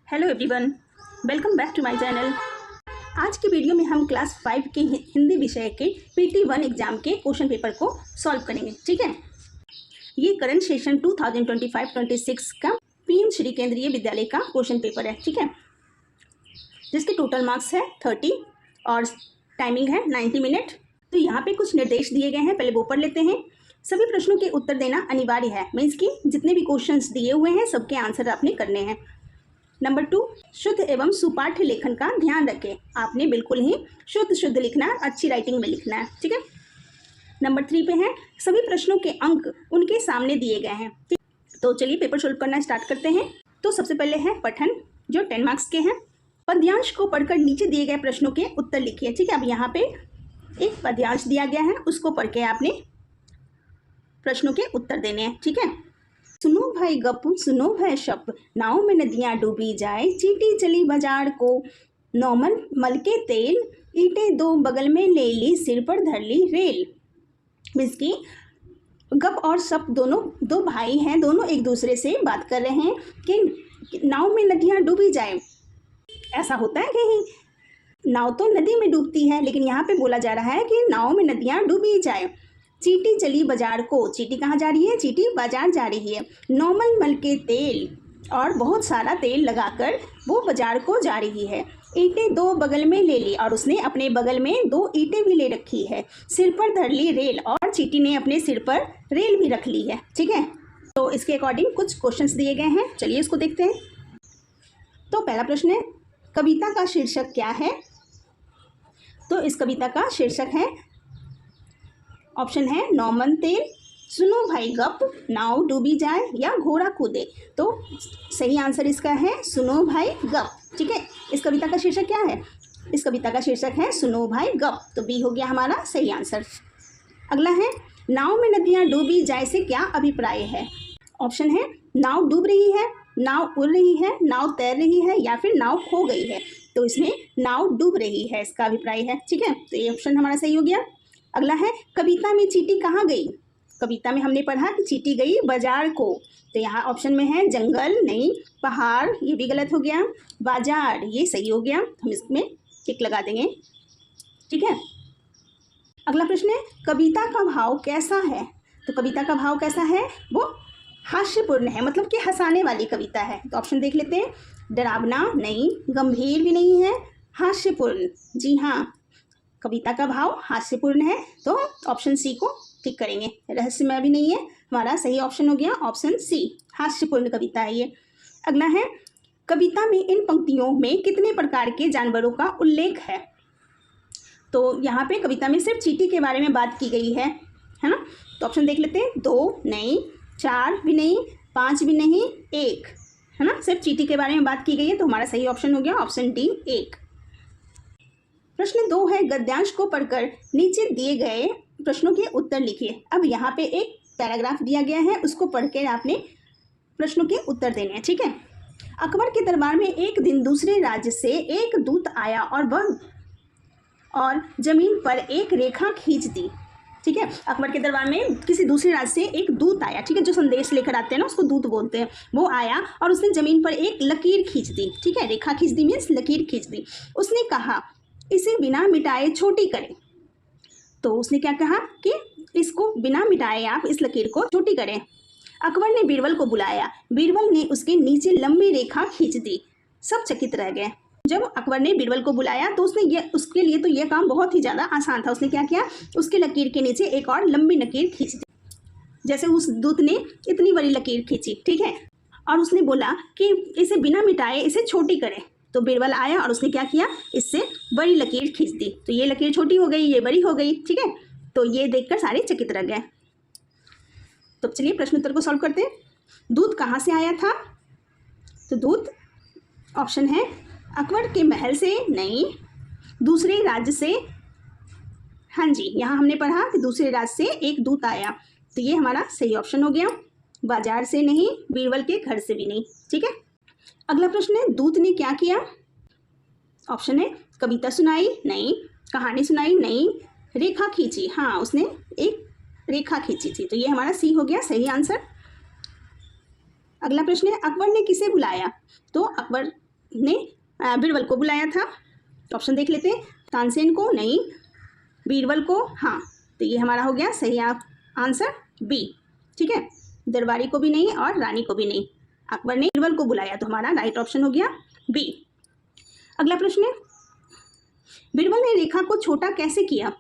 Hello everyone, welcome back to my channel. आज के video में हम क्लास 5 के हिंदी विषय के PT1 एग्जाम के क्वेश्चन पेपर को सॉल्व करेंगे। ठीक है, ये करंट सेशन 2025-26 का PM श्री केंद्रीय विद्यालय का क्वेश्चन पेपर है। ठीक है, जिसके टोटल मार्क्स है 30 और टाइमिंग है 90 मिनट। तो यहाँ पे कुछ निर्देश दिए गए हैं, पहले वो पढ़ लेते हैं। सभी प्रश्नों के उत्तर देना अनिवार्य है, मीन्स कि जितने भी क्वेश्चंस दिए हुए हैं सबके आंसर आपने करने हैं। नंबर 2, शुद्ध एवं सुपाठ्य लेखन का ध्यान रखें। आपने बिल्कुल ही शुद्ध लिखना है, अच्छी राइटिंग में लिखना है। ठीक है। नंबर 3 पे है, सभी प्रश्नों के अंक उनके सामने दिए गए हैं। तो चलिए पेपर सोल्व करना स्टार्ट करते हैं। तो सबसे पहले है पठन, जो 10 मार्क्स के हैं। पद्यांश को पढ़कर नीचे दिए गए प्रश्नों के उत्तर लिखिए। ठीक है, अब यहाँ पे एक पद्यांश दिया गया है, उसको पढ़ के आपने प्रश्नों के उत्तर देने हैं। ठीक है। सुनो भाई गप, सुनो भाई शप, नाव में नदियाँ डूबी जाए, चींटी चली बाजार को, नौमन मल के तेल, ईंटें दो बगल में ले ली, सिर पर धर ली रेल। मीन्स की गप और शप दोनों दो भाई हैं, दोनों एक दूसरे से बात कर रहे हैं कि नाव में नदियाँ डूबी जाए। ऐसा होता है कहीं? नाव तो नदी में डूबती है, लेकिन यहाँ पे बोला जा रहा है कि नाव में नदियाँ डूबी जाए। चींटी चली बाजार को, चींटी कहाँ जा रही है? चींटी बाजार जा रही है। नौमन मल के तेल, और बहुत सारा तेल लगाकर वो बाजार को जा रही है। ईंटें दो बगल में ले ली, और उसने अपने बगल में 2 ईंटें भी ले रखी है। सिर पर धर ली रेल, और चींटी ने अपने सिर पर रेल भी रख ली है। ठीक है, तो इसके अकॉर्डिंग कुछ क्वेश्चंस दिए गए हैं, चलिए इसको देखते हैं। तो पहला प्रश्न है, कविता का शीर्षक क्या है? तो इस कविता का शीर्षक है, ऑप्शन है नौमन तेल, सुनो भाई गप, नाव डूबी जाए, या घोड़ा कूदे। तो सही आंसर इसका है सुनो भाई गप। ठीक है, इस कविता का शीर्षक क्या है? इस कविता का शीर्षक है सुनो भाई गप, तो बी हो गया हमारा सही आंसर। अगला है, नाव में नदियाँ डूबी जाए से क्या अभिप्राय है? ऑप्शन है नाव डूब रही है, नाव उड़ रही है, नाव तैर रही है, या फिर नाव खो गई है। तो इसमें नाव डूब रही है इसका अभिप्राय है। ठीक है, तो ये ऑप्शन हमारा सही हो गया। अगला है, कविता में चींटी कहाँ गई? कविता में हमने पढ़ा कि चींटी गई बाजार को, तो यहाँ ऑप्शन में है जंगल, नहीं, पहाड़, ये भी गलत हो गया, बाजार ये सही हो गया, हम इसमें टिक लगा देंगे। ठीक है। अगला प्रश्न है, कविता का भाव कैसा है? तो कविता का भाव कैसा है? वो हास्यपूर्ण है, मतलब कि हंसाने वाली कविता है। तो ऑप्शन देख लेते हैं, डरावना नहीं, गंभीर भी नहीं है, हास्यपूर्ण। जी हाँ, कविता का भाव हास्यपूर्ण है, तो ऑप्शन सी को टिक करेंगे। रहस्यमय भी नहीं है, हमारा सही ऑप्शन हो गया ऑप्शन सी, हास्यपूर्ण कविता है ये। अगला है, कविता में इन पंक्तियों में कितने प्रकार के जानवरों का उल्लेख है? तो यहाँ पे कविता में सिर्फ चींटी के बारे में बात की गई है ना। तो ऑप्शन देख लेते हैं, 2 नहीं, 4 भी नहीं, 5 भी नहीं, 1 है ना, सिर्फ चींटी के बारे में बात की गई है, तो हमारा सही ऑप्शन हो गया ऑप्शन डी 1। प्रश्न 2 है, गद्यांश को पढ़कर नीचे दिए गए प्रश्नों के उत्तर लिखिए। अब यहाँ पे एक पैराग्राफ दिया गया है, उसको पढ़कर आपने प्रश्नों के उत्तर देने हैं। ठीक है। अकबर के दरबार में एक दिन दूसरे राज्य से एक दूत आया, और जमीन पर एक रेखा खींच दी। ठीक है, अकबर के दरबार में किसी दूसरे राज्य से एक दूत आया, ठीक है, जो संदेश लेकर आते हैं ना उसको दूत बोलते हैं। वो आया और उसने जमीन पर एक लकीर खींच दी। ठीक है, रेखा खींच दी मीन्स लकीर खींच दी। उसने कहा, इसे बिना मिटाए छोटी करें। तो उसने क्या कहा कि इसको बिना मिटाए आप इस लकीर को छोटी करें। अकबर ने बीरबल को बुलाया, बीरबल ने उसके नीचे लंबी रेखा खींच दी। सब चकित रह गए। जब अकबर ने बीरबल को बुलाया तो उसके लिए तो यह काम बहुत ही ज़्यादा आसान था। उसने क्या किया, उसके लकीर के नीचे एक और लंबी लकीर खींच दी, जैसे उस दूत ने इतनी बड़ी लकीर खींची। ठीक है, और उसने बोला कि इसे बिना मिटाए इसे छोटी करें। तो बीरबल आया और उसने क्या किया, इससे बड़ी लकीर खींच दी। तो ये लकीर छोटी हो गई, ये बड़ी हो गई। ठीक है, तो ये देखकर सारे चकित रह गए। तो चलिए प्रश्न उत्तर को सॉल्व करते हैं। दूत कहाँ से आया था? तो दूत ऑप्शन है अकबर के महल से, नहीं, दूसरे राज्य से। हाँ जी, यहाँ हमने पढ़ा कि दूसरे राज्य से एक दूत आया, तो ये हमारा सही ऑप्शन हो गया। बाजार से नहीं, बीरबल के घर से भी नहीं। ठीक है। अगला प्रश्न है, दूत ने क्या किया? ऑप्शन है कविता सुनाई, नहीं, कहानी सुनाई, नहीं, रेखा खींची। हाँ, उसने एक रेखा खींची थी, तो ये हमारा सी हो गया सही आंसर। अगला प्रश्न है, अकबर ने किसे बुलाया? तो अकबर ने बीरबल को बुलाया था? ऑप्शन देख लेते हैं। तानसेन को नहीं, बीरबल को हाँ, तो ये हमारा हो गया सही आंसर बी। ठीक है, दरबारी को भी नहीं और रानी को भी नहीं, अकबर ने बीरबल को बुलाया, तो हमारा राइट ऑप्शन हो गया बी। अगला प्रश्न है, बीरबल ने रेखा को छोटा कैसे किया?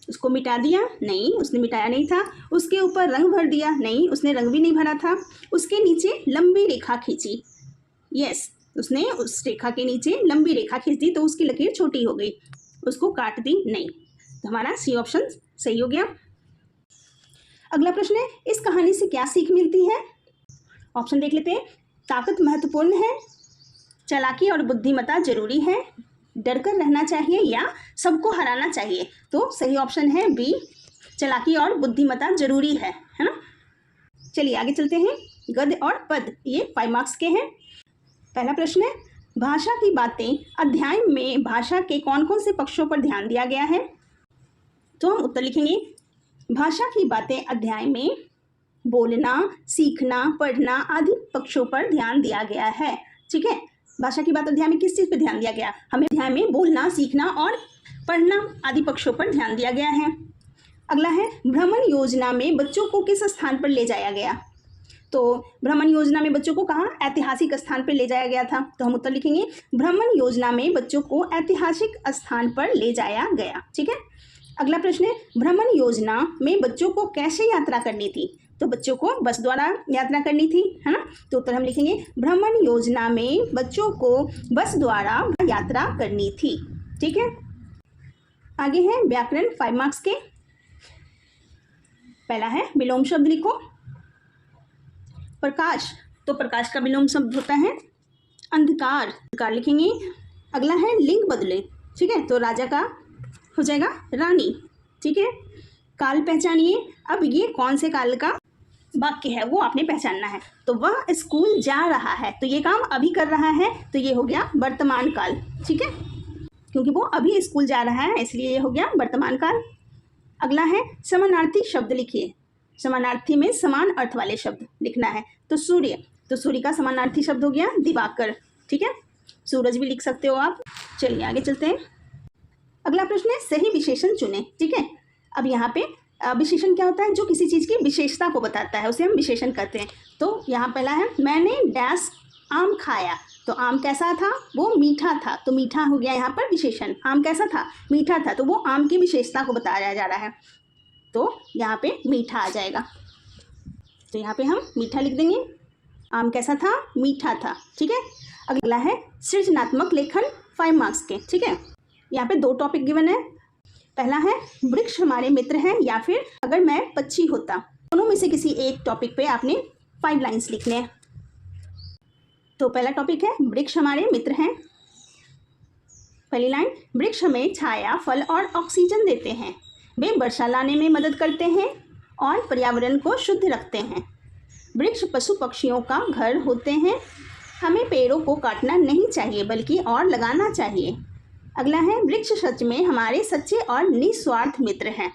उसको मिटा दिया? नहीं, उसने मिटाया नहीं था। उसके ऊपर रंग भर दिया? नहीं, उसने रंग भी नहीं भरा था। उसके नीचे लंबी रेखा खींची? यस, उसने उस रेखा के नीचे लंबी रेखा खींच दी तो उसकी लकीर छोटी हो गई, उसको काट दी नहीं, तो हमारा सी ऑप्शन सही हो गया। अगला प्रश्न है, इस कहानी से क्या सीख मिलती है? ऑप्शन देख लेते हैं। ताकत महत्वपूर्ण है, चालाकी और बुद्धिमत्ता जरूरी है, डरकर रहना चाहिए या सबको हराना चाहिए? तो सही ऑप्शन है बी, चालाकी और बुद्धिमत्ता जरूरी है ना। चलिए आगे चलते हैं। गद्य और पद, ये 5 मार्क्स के हैं। पहला प्रश्न है, भाषा की बातें अध्याय में भाषा के कौन कौन से पक्षों पर ध्यान दिया गया है? तो हम उत्तर लिखेंगे, भाषा की बातें अध्याय में बोलना, सीखना, पढ़ना आदि पक्षों पर ध्यान दिया गया है। ठीक है, भाषा की बात अध्याय में किस चीज़ पर ध्यान दिया गया? हमें अध्याय में बोलना, सीखना और पढ़ना आदि पक्षों पर ध्यान दिया गया है। अगला है, भ्रमण योजना में बच्चों को किस स्थान पर ले जाया गया? तो भ्रमण योजना में बच्चों को कहाँ? ऐतिहासिक स्थान पर ले जाया गया था, तो हम उत्तर लिखेंगे, भ्रमण योजना में बच्चों को ऐतिहासिक स्थान पर ले जाया गया। ठीक है, अगला प्रश्न है, भ्रमण योजना में बच्चों को कैसे यात्रा करनी थी? तो बच्चों को बस द्वारा यात्रा करनी थी, है ना, तो उत्तर हम लिखेंगे, भ्रमण योजना में बच्चों को बस द्वारा यात्रा करनी थी। ठीक है, आगे है व्याकरण 5 मार्क्स के। पहला है विलोम शब्द लिखो। प्रकाश, तो प्रकाश का विलोम शब्द होता है अंधकार, अंधकार लिखेंगे। अगला है लिंग बदले। ठीक है, तो राजा का हो जाएगा रानी। ठीक है, काल पहचानिए। अब ये कौन से काल का वाक्य है वो आपने पहचानना है। तो वह स्कूल जा रहा है, तो ये काम अभी कर रहा है, तो ये हो गया वर्तमान काल। ठीक है, क्योंकि वो अभी स्कूल जा रहा है इसलिए ये हो गया वर्तमान काल। अगला है समानार्थी शब्द लिखिए। समानार्थी में समान अर्थ वाले शब्द लिखना है। तो सूर्य, तो सूर्य का समानार्थी शब्द हो गया दिवाकर। ठीक है, सूरज भी लिख सकते हो आप। चलिए आगे चलते हैं। अगला प्रश्न है सही विशेषण चुने। ठीक है, अब यहाँ पे विशेषण क्या होता है? जो किसी चीज़ की विशेषता को बताता है उसे हम विशेषण कहते हैं। तो यहाँ पहला है, मैंने डैश आम खाया, तो आम कैसा था? वो मीठा था, तो मीठा हो गया यहाँ पर विशेषण। आम कैसा था? मीठा था, तो वो आम की विशेषता को बताया जा रहा है, तो यहाँ पे मीठा आ जाएगा। तो यहाँ पे हम मीठा लिख देंगे। आम कैसा था? मीठा था। ठीक है, अगला है सृजनात्मक लेखन 5 मार्क्स के। ठीक है, यहाँ पे 2 टॉपिक गिवन है। पहला है वृक्ष हमारे मित्र हैं या फिर अगर मैं पक्षी होता। दोनों में से किसी एक टॉपिक पे आपने 5 लाइन्स लिखने हैं। तो पहला टॉपिक है वृक्ष हमारे मित्र हैं। पहली लाइन, वृक्ष हमें छाया, फल और ऑक्सीजन देते हैं, वे वर्षा लाने में मदद करते हैं और पर्यावरण को शुद्ध रखते हैं। वृक्ष पशु पक्षियों का घर होते हैं, हमें पेड़ों को काटना नहीं चाहिए बल्कि और लगाना चाहिए। अगला है वृक्ष सच में हमारे सच्चे और निस्वार्थ मित्र हैं।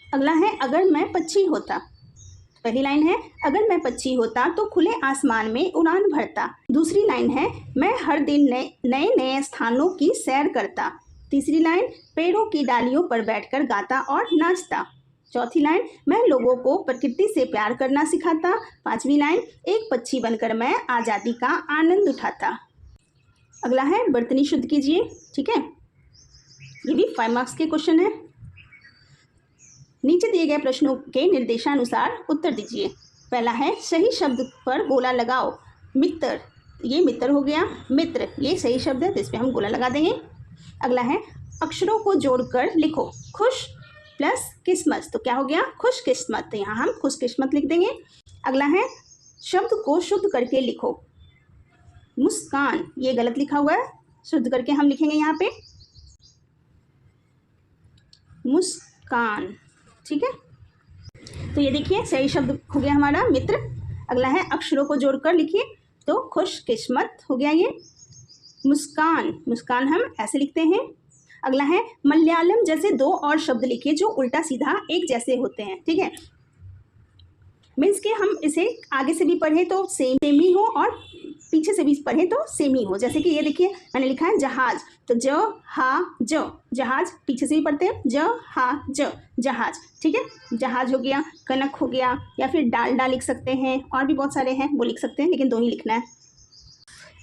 अगला है अगर मैं पक्षी होता। पहली लाइन है अगर मैं पक्षी होता तो खुले आसमान में उड़ान भरता। दूसरी लाइन है मैं हर दिन नए नए स्थानों की सैर करता। तीसरी लाइन पेड़ों की डालियों पर बैठकर गाता और नाचता। चौथी लाइन मैं लोगों को प्रकृति से प्यार करना सिखाता। पांचवी लाइन एक पक्षी बनकर मैं आज़ादी का आनंद उठाता। अगला है बर्तनी शुद्ध कीजिए। ठीक है, ये भी 5 मार्क्स के क्वेश्चन है। नीचे दिए गए प्रश्नों के निर्देशानुसार उत्तर दीजिए। पहला है सही शब्द पर गोला लगाओ। मित्र, ये मित्र हो गया। मित्र ये सही शब्द है तो इस पर हम गोला लगा देंगे। अगला है अक्षरों को जोड़कर लिखो। खुश प्लस किस्मत, तो क्या हो गया? खुश किस्मत, तो यहाँ हम खुश किस्मत लिख देंगे। अगला है शब्द को शुद्ध करके लिखो। मुस्कान, ये गलत लिखा हुआ है, शुद्ध करके हम लिखेंगे यहाँ पे मुस्कान। ठीक है, तो ये देखिए सही शब्द हो गया हमारा मित्र। अगला है अक्षरों को जोड़कर लिखिए, तो खुश किस्मत हो गया ये। मुस्कान, मुस्कान हम ऐसे लिखते हैं। अगला है मलयालम जैसे 2 और शब्द लिखिए जो उल्टा सीधा एक जैसे होते हैं। ठीक है, मीन्स के हम इसे आगे से भी पढ़े तो सेम ही हो और पीछे से भी पढ़े तो सेम ही हो। जैसे कि ये देखिए मैंने लिखा है जहाज, तो ज हा ज, जहाज पीछे से भी पढ़ते हैं ज हा ज, जहाज। ठीक है, जहाज हो गया, कनक हो गया, या फिर डालडा लिख सकते हैं, और भी बहुत सारे हैं वो लिख सकते हैं, लेकिन दो ही लिखना है।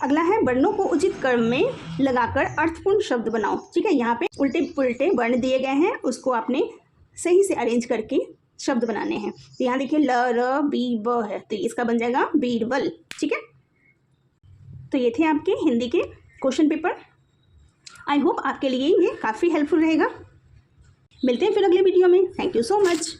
अगला है वर्णों को उचित क्रम में लगाकर अर्थपूर्ण शब्द बनाओ। ठीक है, यहाँ पे उल्टे पुल्टे वर्ण दिए गए हैं, उसको आपने सही से अरेंज करके शब्द बनाने हैं। तो यहाँ देखिए ल र बी ब है, तो इसका बन जाएगा बीरबल। ठीक है, तो ये थे आपके हिंदी के क्वेश्चन पेपर। आई होप आपके लिए ये काफ़ी हेल्पफुल रहेगा। मिलते हैं फिर अगले वीडियो में। Thank you so much.